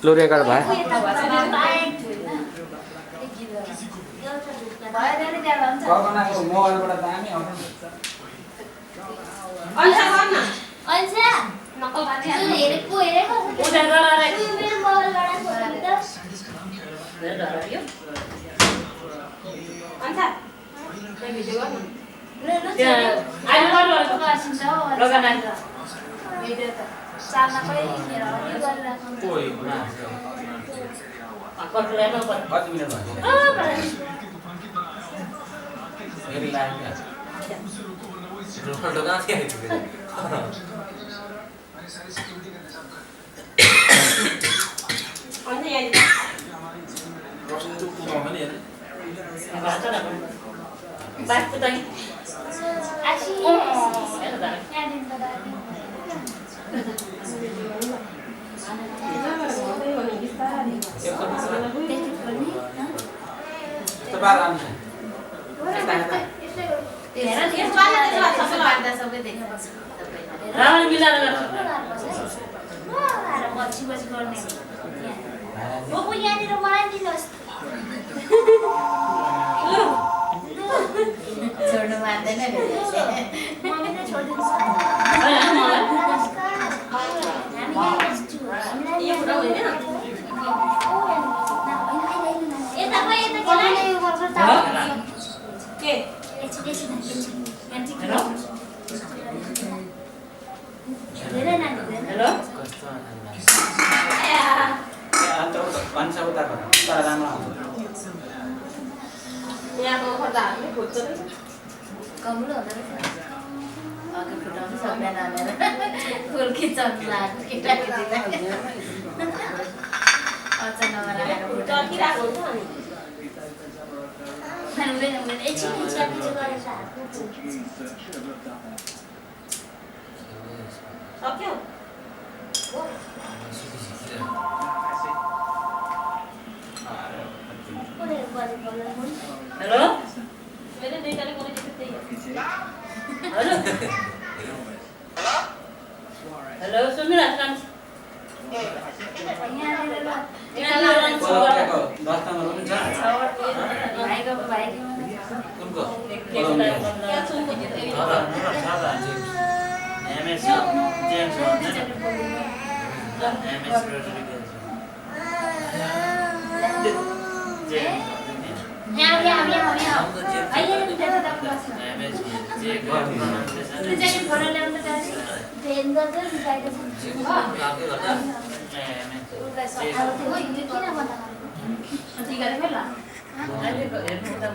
क्लोरिया card भयो गगनाको मोबाइलबाट दामी आउँछ कति मिनट भयो फेरि लाग्यो रोनाल्डो कहाँ थियो आइपुग्यो यस्तो बार राम्रो छ छोड्नु मान्दैन भन्छ उता तर राम्रो आउँछ यहाँको खर्च हामी खोज्छ कमुलो हुँदो रहेछ अघि फुटाउनु सक्दैन भनेर फुल खिचाउनु लाग्यो केटाकेटीलाई अचानक आएर टर्किरहेको हुन्छ अनि हुँदैन एकछिन गरेर सक्यो हेलो मैले दुईटाले गरेको त्यही हेलो सुनिरहेको छ किन भन्दा